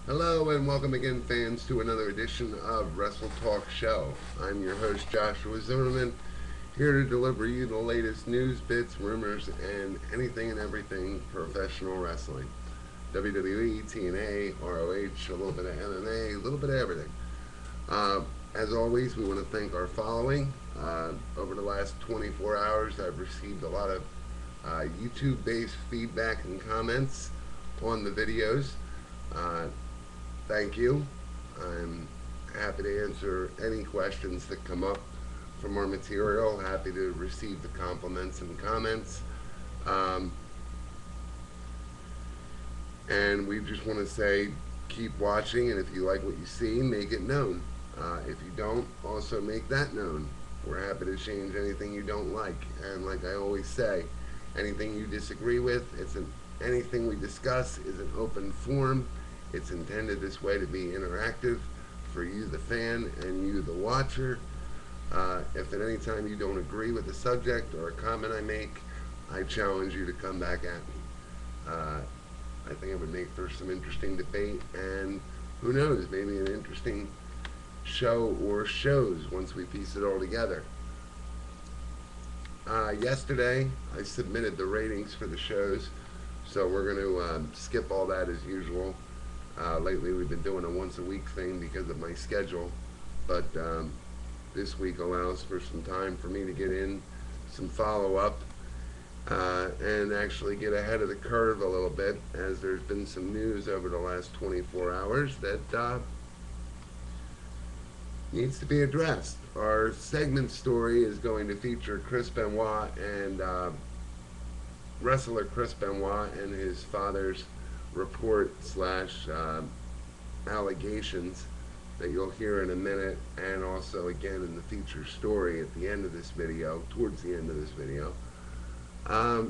Hello and welcome again, fans, to another edition of WrestleTalkShow. I'm your host, Joshua Zimmerman, here to deliver you the latest news, bits, rumors, and anything and everything professional wrestling. WWE, TNA, ROH, a little bit of MMA, a little bit of everything. Uh, as always, we want to thank our following. Over the last 24 hours, I've received a lot of YouTube based feedback and comments on the videos. Uh, Thank you. I'm happy to answer any questions that come up from our material. Happy to receive the compliments and comments. Um, and we just want to say keep watching, and if you like what you see, make it known. If you don't, also make that known. We're happy to change anything you don't like. And like I always say, anything you disagree with, anything we discuss is an open forum. It's intended this way to be interactive for you, the fan, and you, the watcher. If at any time you don't agree with the subject or a comment I make, I challenge you to come back at me. Uh, I think it would make for some interesting debate, and who knows, maybe an interesting show or shows once we piece it all together. Yesterday, I submitted the ratings for the shows, so we're going to skip all that as usual. Lately, we've been doing a once a week thing because of my schedule, but this week allows for some time for me to get in some follow up and actually get ahead of the curve a little bit, as there's been some news over the last 24 hours that needs to be addressed. Our segment story is going to feature Chris Benoit and wrestler Chris Benoit and his father's report slash allegations that you'll hear in a minute, and also again in the feature story at the end of this video, towards the end of this video.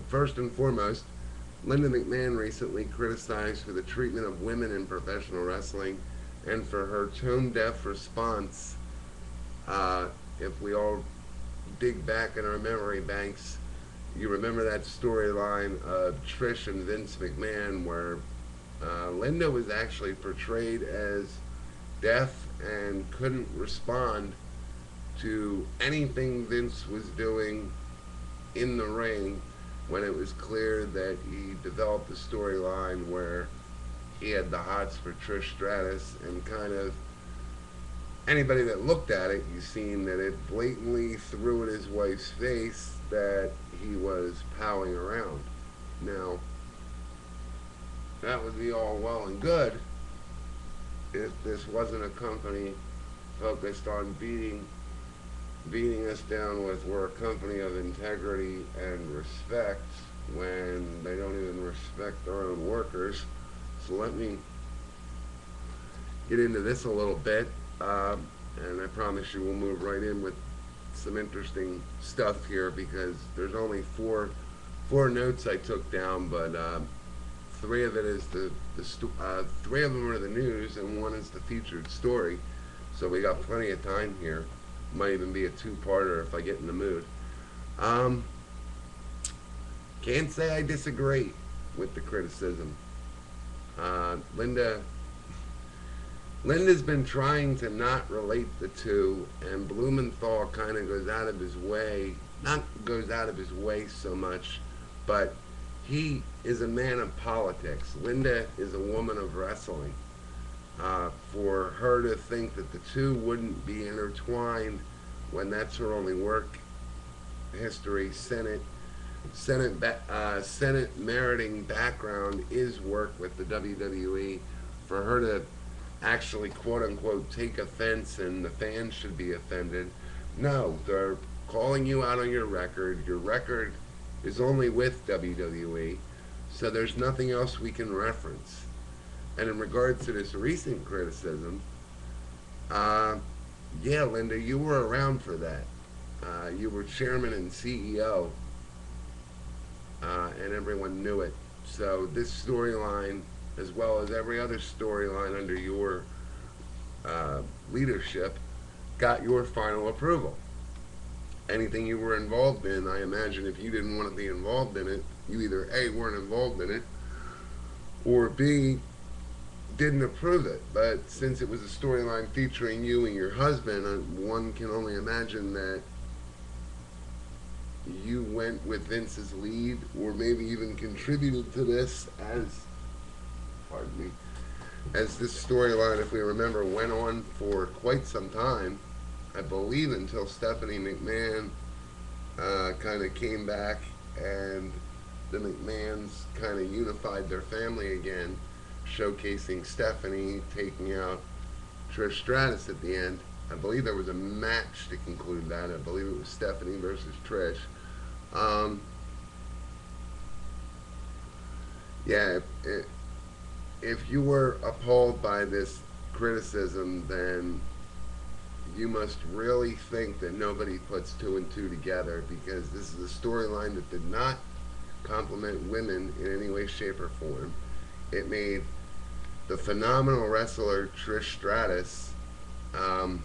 First and foremost, Linda McMahon recently criticized for the treatment of women in professional wrestling and for her tone deaf response. Uh, if we all dig back in our memory banks, you remember that storyline of Trish and Vince McMahon where Linda was actually portrayed as deaf and couldn't respond to anything Vince was doing in the ring, when it was clear that he developed a storyline where he had the hots for Trish Stratus, and kind of anybody that looked at it, you seen that it blatantly threw in his wife's face that he was powing around. Now, that would be all well and good if this wasn't a company focused on beating us down with, we're a company of integrity and respect, when they don't even respect their own workers. So let me get into this a little bit, and I promise you we'll move right in with some interesting stuff here, because there's only four notes I took down, but three of it is three of them are the news, and one is the featured story. So we got plenty of time here. Might even be a two-parter if I get in the mood. Um, can't say I disagree with the criticism. Linda's been trying to not relate the two, and Blumenthal kind of goes out of his way, not goes out of his way so much, but he is a man of politics. Linda is a woman of wrestling. For her to think that the two wouldn't be intertwined when that's her only work history, Senate meriting background is work with the WWE. For her to actually quote unquote take offense and the fans should be offended, no, they're calling you out on your record. Your record is only with WWE, so there's nothing else we can reference. And in regards to this recent criticism, uh, yeah, Linda, you were around for that. You were chairman and CEO, and everyone knew it. So this storyline, as well as every other storyline under your leadership, got your final approval. Anything you were involved in, I imagine if you didn't want to be involved in it, you either A, weren't involved in it, or B, didn't approve it. But since it was a storyline featuring you and your husband, one can only imagine that you went with Vince's lead, or maybe even contributed to this as, pardon me, as this storyline, if we remember, went on for quite some time. I believe until Stephanie McMahon kind of came back and the McMahons kind of unified their family again, showcasing Stephanie taking out Trish Stratus at the end. I believe there was a match to conclude that. I believe it was Stephanie versus Trish. Um, yeah, if you were appalled by this criticism, then you must really think that nobody puts two and two together, because this is a storyline that did not compliment women in any way, shape, or form. It made the phenomenal wrestler Trish Stratus um,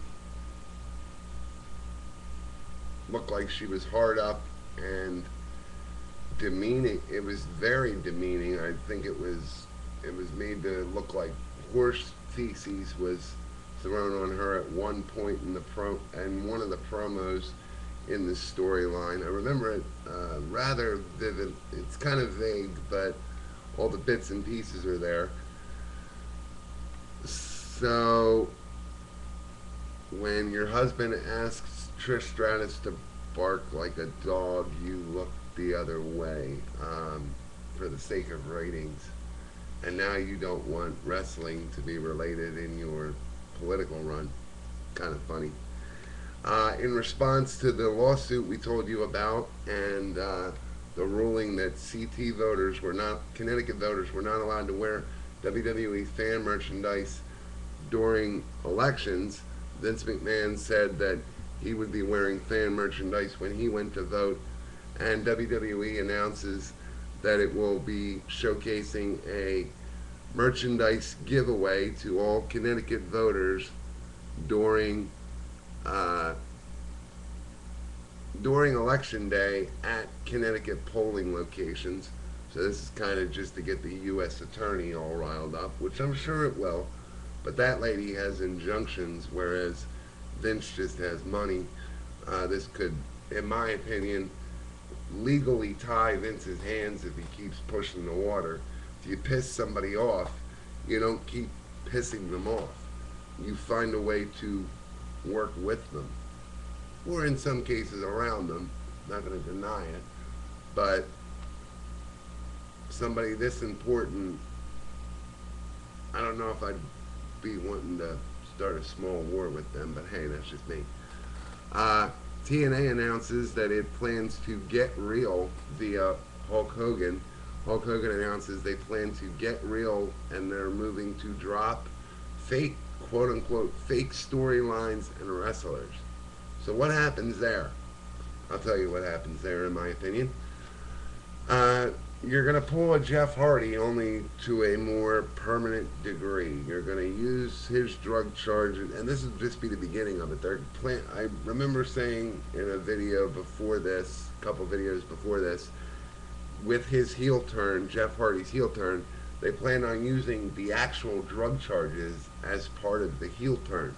look like she was hard up and demeaning. It was very demeaning. I think it was made to look like horse feces was thrown on her at one point in the and one of the promos in this storyline. I remember it rather vivid. It's kind of vague, but all the bits and pieces are there. So when your husband asks Trish Stratus to bark like a dog, you look the other way for the sake of ratings. And now you don't want wrestling to be related in your political run. Kind of funny. In response to the lawsuit we told you about, and the ruling that Connecticut voters were not allowed to wear WWE fan merchandise during elections, Vince McMahon said that he would be wearing fan merchandise when he went to vote, and WWE announces that it will be showcasing a merchandise giveaway to all Connecticut voters during uh, during election day at Connecticut polling locations. So this is kind of just to get the U.S. attorney all riled up, which I'm sure it will. But that lady has injunctions, whereas Vince just has money. This could, in my opinion, legally tie Vince's hands if he keeps pushing the water. If you piss somebody off, you don't keep pissing them off. You find a way to work with them, or in some cases around them. Not going to deny it, but somebody this important, I don't know if I'd be wanting to start a small war with them, but hey, that's just me. Uh, TNA announces that it plans to get real via Hulk Hogan. Hulk Hogan announces they plan to get real, and they're moving to drop fake, quote unquote, fake storylines and wrestlers. So what happens there? I'll tell you what happens there, in my opinion. Uh, you're going to pull a Jeff Hardy, only to a more permanent degree. You're going to use his drug charge, and this will just be the beginning of it. I remember saying in a video before this, a couple videos before this, with his heel turn, Jeff Hardy's heel turn, they plan on using the actual drug charges as part of the heel turn.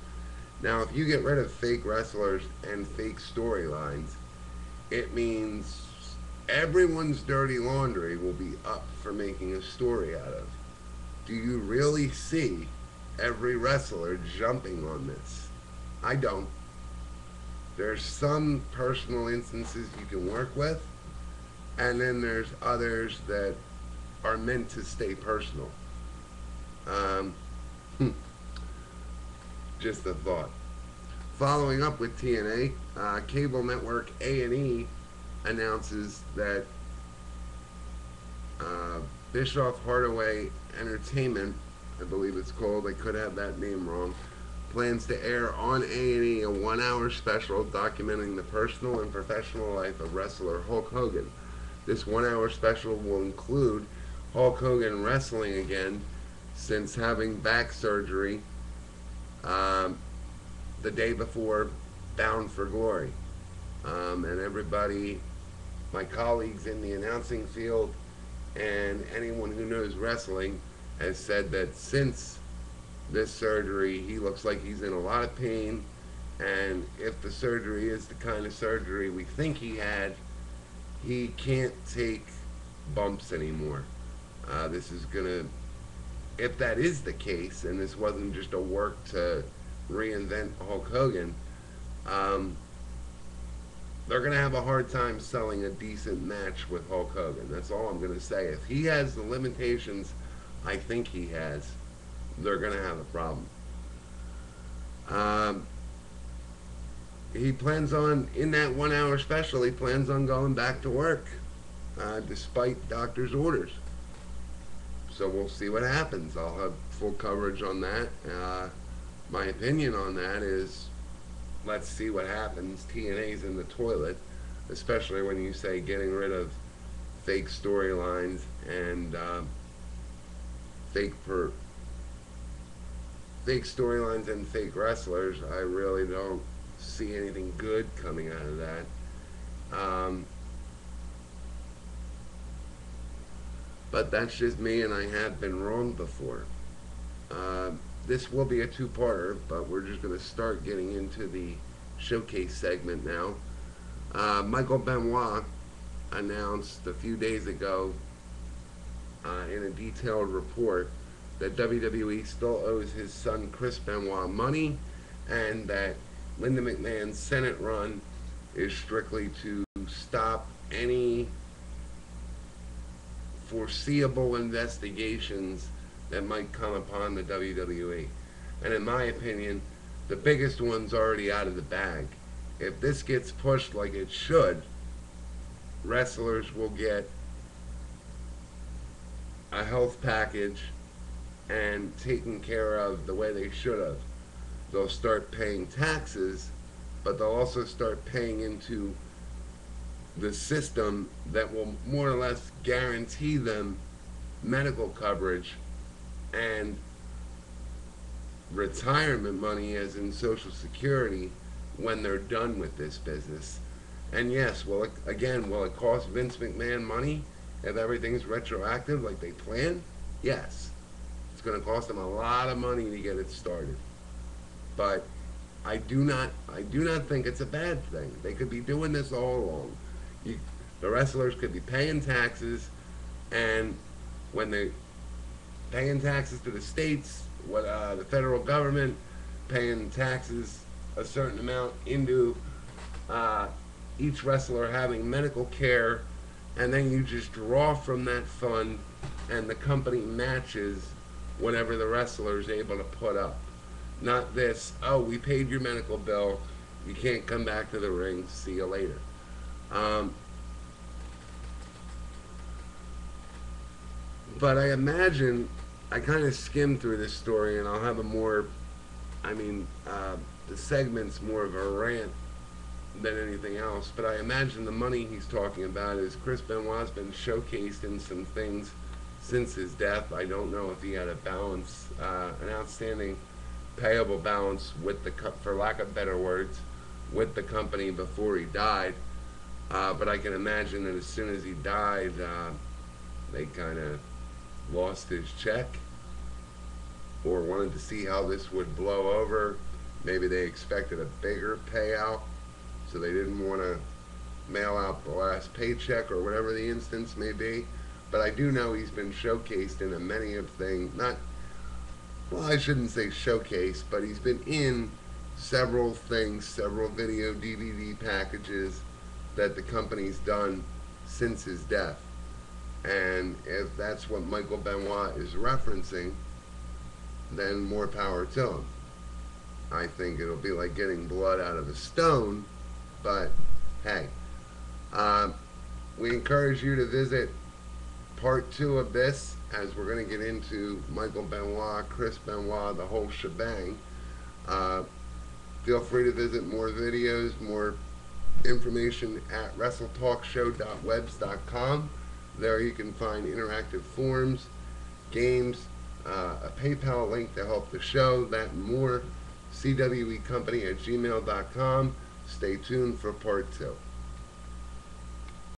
Now, if you get rid of fake wrestlers and fake storylines, it means everyone's dirty laundry will be up for making a story out of. Do you really see every wrestler jumping on this? I don't. There's some personal instances you can work with, and then there's others that are meant to stay personal. Um, just a thought. Following up with TNA, cable network A&E announces that Bischoff Hardaway Entertainment, I believe it's called, I could have that name wrong, plans to air on A&E a 1-hour special documenting the personal and professional life of wrestler Hulk Hogan. This 1-hour special will include Hulk Hogan wrestling again since having back surgery the day before Bound for Glory. And everybody, my colleagues in the announcing field, and anyone who knows wrestling has said that since this surgery. He looks like he's in a lot of pain, and if the surgery is the kind of surgery we think he had, he can't take bumps anymore. This is gonna, if that is the case, and this wasn't just a work to reinvent Hulk Hogan, um, they're gonna have a hard time selling a decent match with Hulk Hogan. That's all I'm gonna say. If he has the limitations I think he has, they're gonna have a problem. Um, he plans on, in that 1 hour special, he plans on going back to work, despite doctor's orders. So we'll see what happens. I'll have full coverage on that. My opinion on that is, let's see what happens. TNA's in the toilet, especially when you say getting rid of fake storylines and fake per fake storylines and fake wrestlers. I really don't see anything good coming out of that. Um, but that's just me, and I have been wrong before. Uh, this will be a two-parter, but we're just going to start getting into the showcase segment now. Michael Benoit announced a few days ago in a detailed report that WWE still owes his son Chris Benoit money, and that Linda McMahon's Senate run is strictly to stop any foreseeable investigations that might come upon the WWE. And in my opinion, the biggest one's already out of the bag. If this gets pushed like it should, wrestlers will get a health package and taken care of the way they should have. They'll start paying taxes, but they'll also start paying into the system that will more or less guarantee them medical coverage and retirement money, as in Social Security, when they're done with this business. And yes, will it cost Vince McMahon money if everything's retroactive like they plan? Yes. It's going to cost them a lot of money to get it started. But I do not think it's a bad thing. They could be doing this all along. You, the wrestlers could be paying taxes, and when they paying taxes to the states, the federal government paying taxes a certain amount into uh, each wrestler having medical care, and then you just draw from that fund, and the company matches whatever the wrestler is able to put up. Not this, oh, we paid your medical bill, you can't come back to the ring, see you later. Um, but I imagine, I kind of skimmed through this story, and I'll have a more, the segment's more of a rant than anything else, but I imagine the money he's talking about is Chris Benoit's been showcased in some things since his death. I don't know if he had a balance, an outstanding payable balance with for lack of better words, with the company before he died. But I can imagine that as soon as he died, they kind of lost his check or wanted to see how this would blow over. Maybe they expected a bigger payout, so they didn't want to mail out the last paycheck or whatever the instance may be. But I do know he's been showcased in a many of things, not, well, I shouldn't say showcase, but he's been in several things, several video DVD packages that the company's done since his death. And if that's what Michael Benoit is referencing, then more power to him. I think it'll be like getting blood out of a stone, but hey, we encourage you to visit part 2 of this, as we're going to get into Michael Benoit, Chris Benoit, the whole shebang. Feel free to visit more videos, more information at WrestleTalkShow.webs.com. There you can find interactive forums, games, a PayPal link to help the show, that and more. CWEcompany@gmail.com. Stay tuned for part 2.